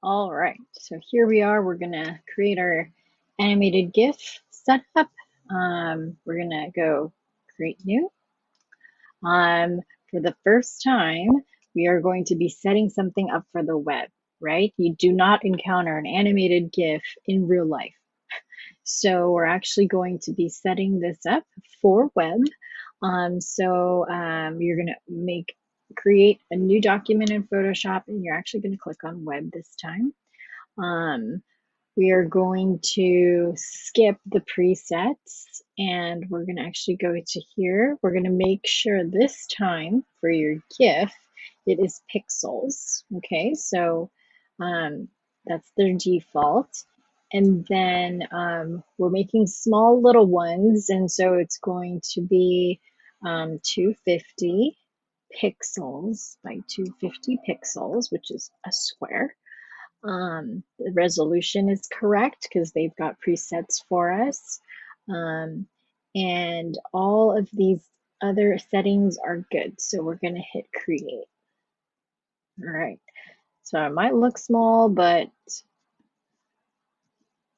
All right, so here we are. We're gonna create our animated GIF setup. We're gonna go create new. For the first time, we are going to be setting something up for the web, right? You do not encounter an animated GIF in real life. So we're actually going to be setting this up for web. You're gonna create a new document in Photoshop, and you're actually gonna click on web this time. We are going to skip the presets and we're going to actually go to here. We're going to make sure this time for your GIF, it is pixels. Okay, so that's their default. And then we're making small little ones. And so it's going to be 250 pixels by 250 pixels, which is a square. The resolution is correct because they've got presets for us. And all of these other settings are good. So we're going to hit create. All right. So it might look small, but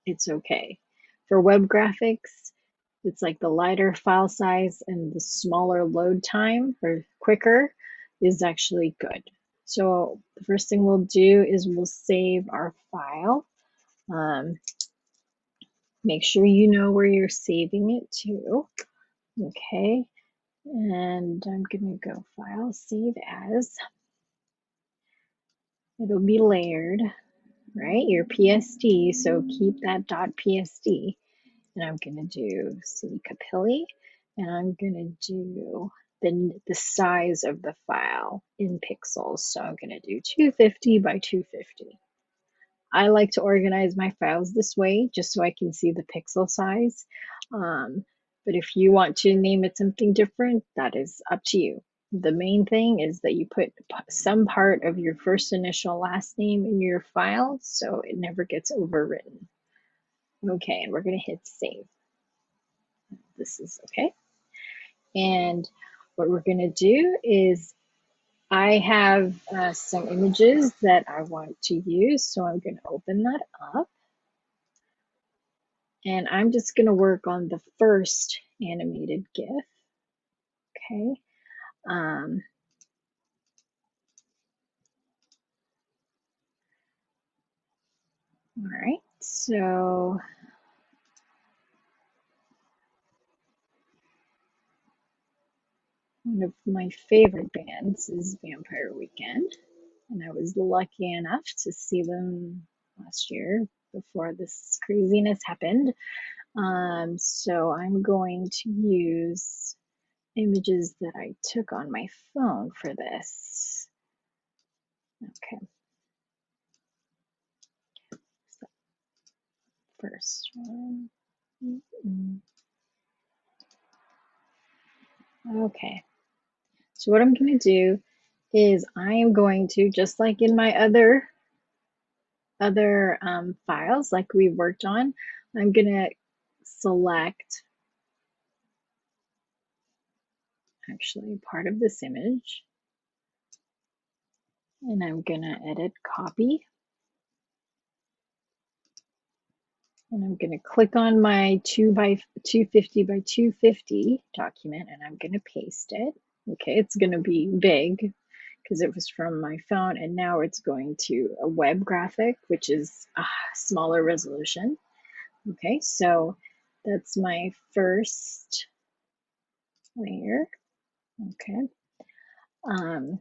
it's okay. For web graphics, it's like the lighter file size and the smaller load time or quicker is actually good. So the first thing we'll do is we'll save our file. Make sure you know where you're saving it to. Okay, and I'm gonna go File, Save As. It'll be layered, right? Your PSD, so keep that .psd. And I'm gonna do C Capilli, and I'm gonna do the size of the file in pixels. So I'm gonna do 250 by 250. I like to organize my files this way just so I can see the pixel size. But if you want to name it something different, that is up to you. The main thing is that you put some part of your first initial last name in your file so it never gets overwritten. Okay, and we're going to hit save. This is okay. And what we're going to do is I have some images that I want to use, so I'm going to open that up. And I'm just going to work on the first animated GIF. Okay. All right. So one of my favorite bands is Vampire Weekend. And I was lucky enough to see them last year before this craziness happened. So I'm going to use images that I took on my phone for this. Okay. So first one. Okay. So what I'm going to do is I am going to, just like in my other files like we worked on, I'm going to select actually part of this image, and I'm going to edit copy, and I'm going to click on my 250 by 250 document, and I'm going to paste it. Okay, it's going to be big because it was from my phone, and now it's going to a web graphic, which is a smaller resolution. Okay, so that's my first layer. Okay. And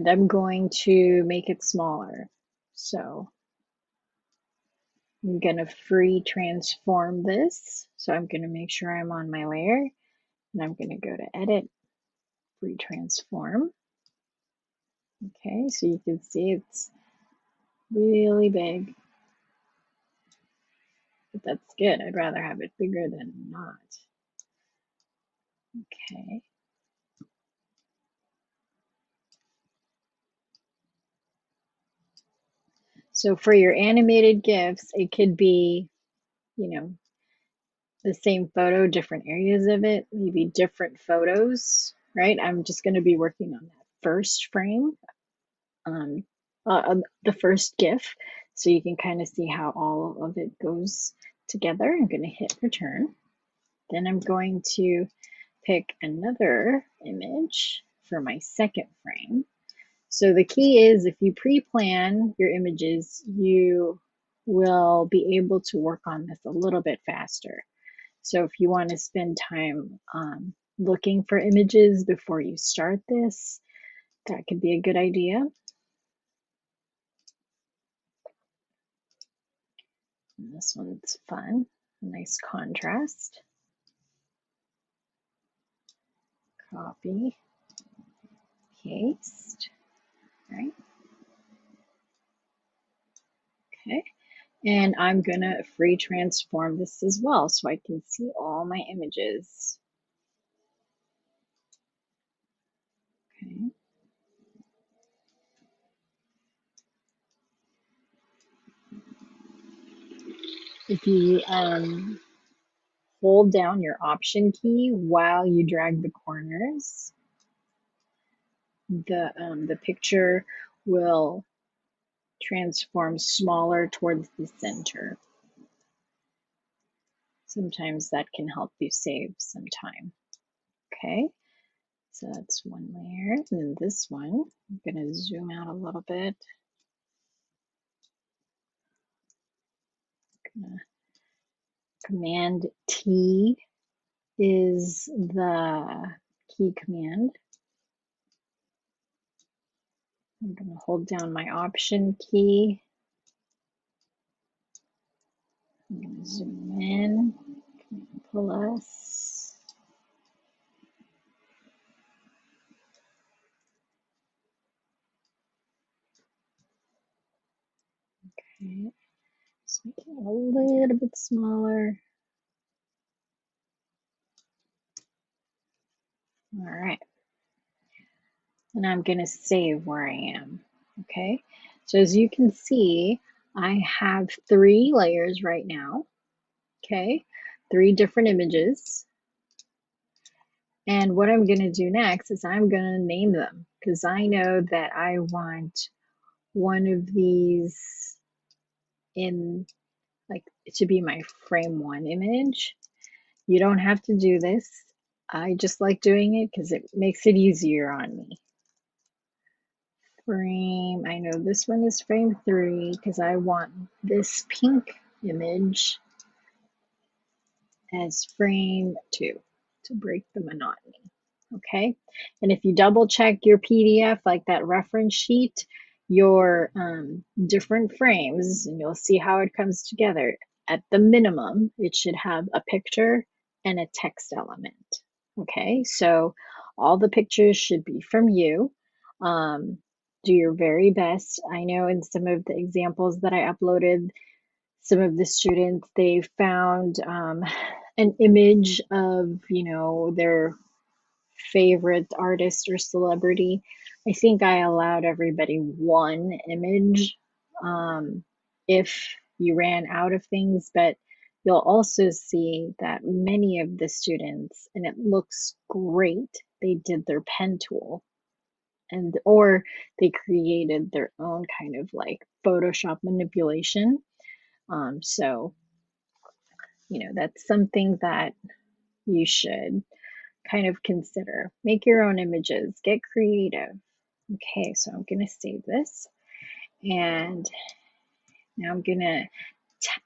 I'm going to make it smaller. So I'm going to free transform this. So I'm going to make sure I'm on my layer, and I'm going to go to edit, free transform. Okay, so you can see it's really big, but that's good. I'd rather have it bigger than not. Okay. So for your animated GIFs, it could be, you know, the same photo, different areas of it, maybe different photos, right? I'm just going to be working on that first frame um, the first GIF, so you can kind of see how all of it goes together. I'm going to hit return. Then I'm going to pick another image for my second frame. So the key is if you pre-plan your images, you will be able to work on this a little bit faster. So if you want to spend time looking for images before you start this, that could be a good idea. And this one's fun, a nice contrast. Copy, paste, right? Okay. And I'm gonna free transform this as well so I can see all my images. Okay. If you hold down your Option key while you drag the corners, the picture will transform smaller towards the center. Sometimes that can help you save some time. Okay, so that's one layer. And then this one, I'm going to zoom out a little bit. Command T is the key command. I'm going to hold down my Option key. I'm going to zoom in, plus. Okay, just make it a little bit smaller. All right. And I'm going to save where I am. Okay, so as you can see, I have 3 layers right now. Okay, 3 different images. And what I'm going to do next is I'm going to name them because I know that I want one of these in like to be my frame 1 image. You don't have to do this. I just like doing it because it makes it easier on me. Frame, I know this one is frame 3 because I want this pink image as frame 2 to break the monotony. Okay, and if you double check your PDF, like that reference sheet, your different frames, and you'll see how it comes together. At the minimum, it should have a picture and a text element. Okay, so all the pictures should be from you. Do your very best. I know in some of the examples that I uploaded, some of the students, they found an image of, you know, their favorite artist or celebrity. I think I allowed everybody 1 image if you ran out of things, but you'll also see that many of the students, and it looks great, they did their pen tool and or they created their own kind of like Photoshop manipulation. So, you know, that's something that you should kind of consider. Make your own images, get creative. Okay, so I'm going to save this. And now I'm going to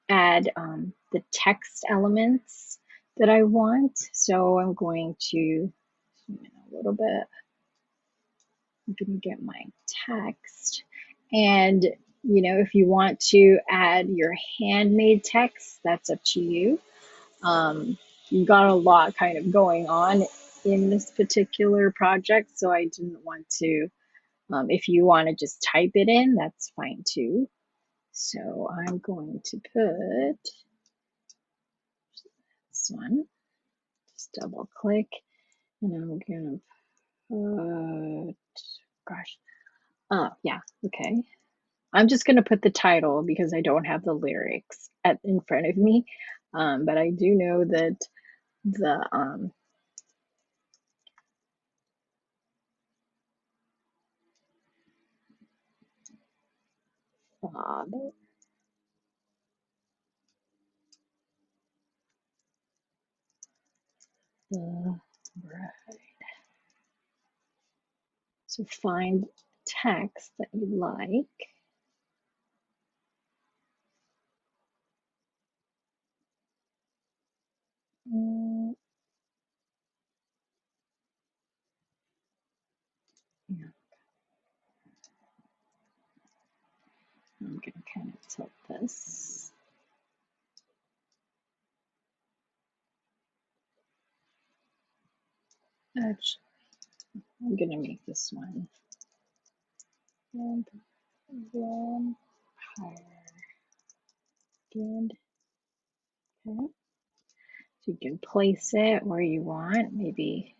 add the text elements that I want. So I'm going to zoom in a little bit. I'm going to get my text. And, you know, if you want to add your handmade text, that's up to you. You've got a lot kind of going on in this particular project, so I didn't want to, if you want to just type it in, that's fine too. So I'm going to put this one, just double click, and I'm gonna put, gosh, oh yeah, okay. I'm just gonna put the title because I don't have the lyrics in front of me, but I do know that the Father. The bride. So find text that you like. Yeah, I'm going to kind of tilt this. Actually, I'm going to make this one vampire. Good. Okay. So you can place it where you want. Maybe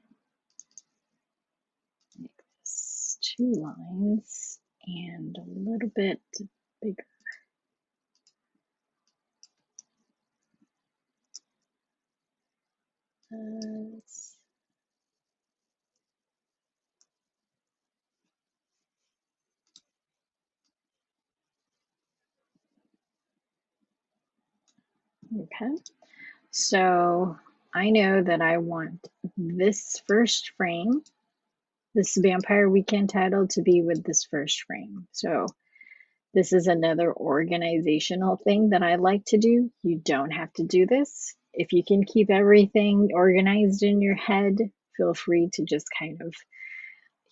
make this 2 lines and a little bit bigger. Okay. So I know that I want this first frame, this Vampire Weekend title, to be with this first frame. So this is another organizational thing that I like to do. You don't have to do this. If you can keep everything organized in your head, feel free to just kind of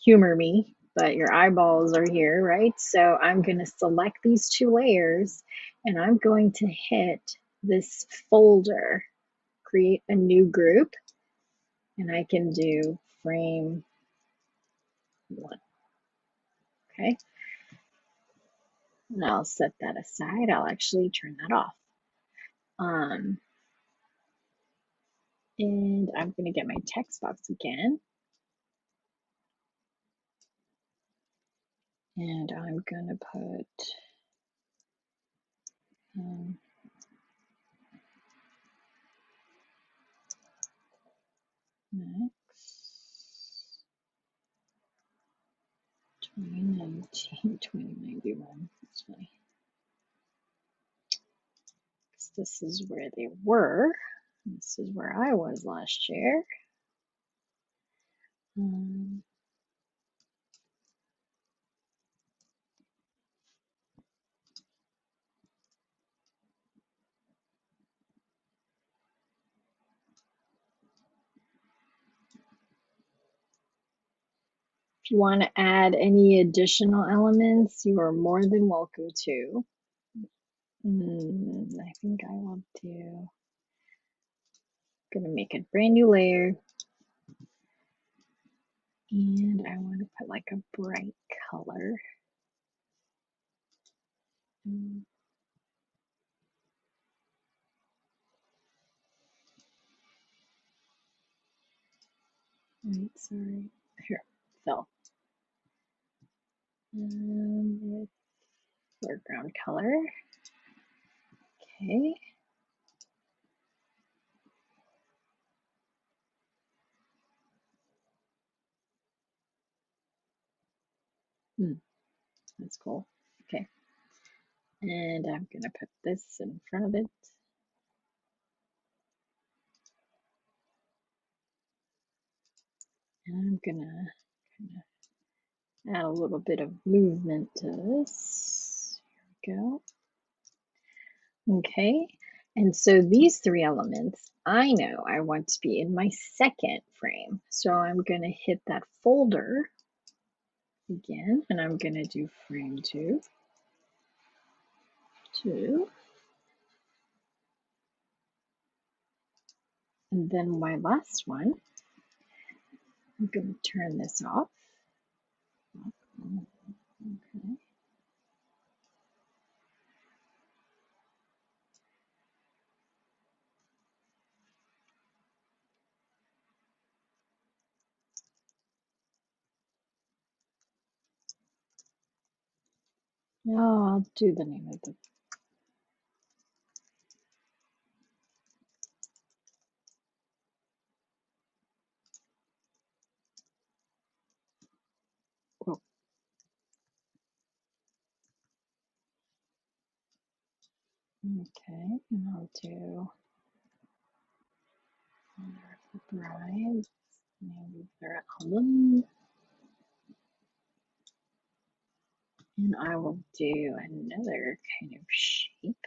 humor me, but your eyeballs are here, right? So I'm going to select these 2 layers and I'm going to hit this folder, create a new group, and I can do frame 1. Okay. And I'll set that aside. I'll actually turn that off. And I'm going to get my text box again. And I'm going to put next 2019, 2091. That's funny. This is where they were. This is where I was last year. If you want to add any additional elements, you are more than welcome to. I think I will do, gonna make a brand new layer. And I want to put like a bright color. Right, sorry. Here, fill. Foreground color. Okay. That's cool. Okay. And I'm gonna put this in front of it. And I'm gonna kind of add a little bit of movement to this. Here we go. Okay, and so these 3 elements, I know I want to be in my second frame. So I'm going to hit that folder again, and I'm going to do frame 2, 2. And then my last one, I'm going to turn this off. Okay. Now I'll do the name of the. Oh, Okay, and I'll do the bride, maybe their album, and I will do another kind of shape.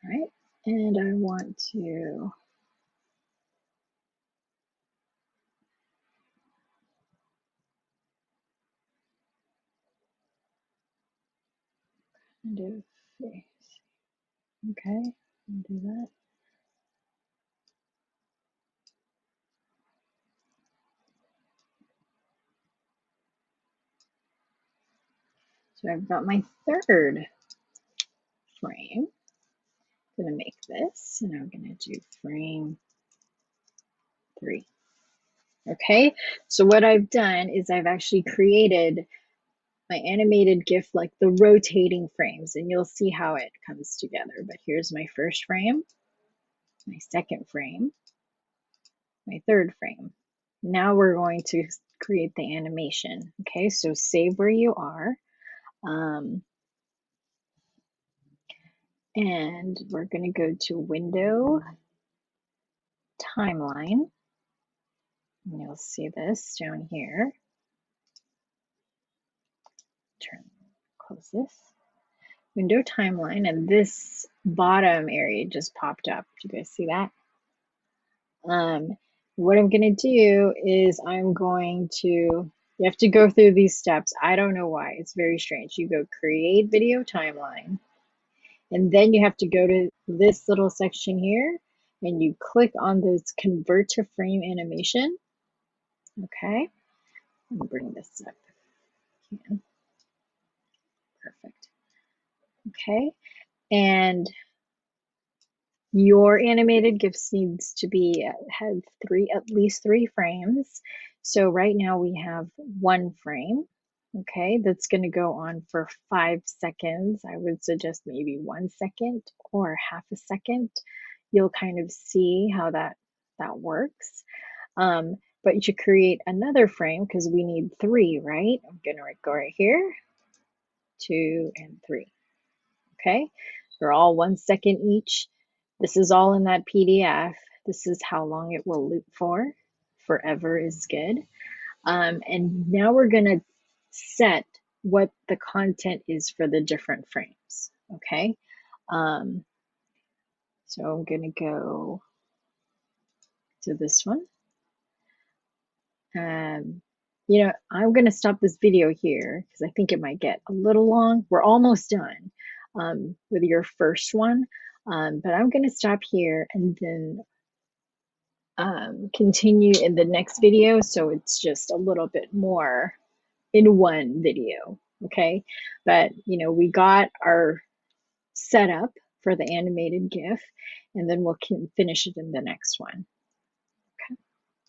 Right, and I want to kind of face. Okay, I'll do that. So I've got my third frame. I'm gonna make this, and I'm gonna do frame 3. Okay, so what I've done is I've actually created my animated GIF like the rotating frames, and you'll see how it comes together. But here's my first frame, my second frame, my third frame. Now we're going to create the animation. Okay, so save where you are. And we're going to go to Window, Timeline. And you'll see this down here. Close this. Window Timeline, and this bottom area just popped up. Do you guys see that? What I'm going to do is you have to go through these steps. I don't know why. It's very strange. You go create video timeline, and then you have to go to this little section here, and you click on this convert to frame animation. Okay, let me bring this up. Perfect. Okay, and your animated GIFs needs to be have at least 3 frames. So right now we have 1 frame. Okay, that's going to go on for 5 seconds. I would suggest maybe 1 second or half a second. You'll kind of see how that works. But you should create another frame because we need 3, right? I'm going to go right here, 2 and 3. Okay, they're all 1 second each. This is all in that PDF. This is how long it will loop for. Forever is good. And now we're going to set what the content is for the different frames. Okay, so I'm going to go to this one. You know, I'm going to stop this video here because I think it might get a little long. We're almost done with your first one, but I'm going to stop here and then continue in the next video, so it's just a little bit more in one video. Okay, but you know, we got our setup for the animated GIF, and then we'll finish it in the next one.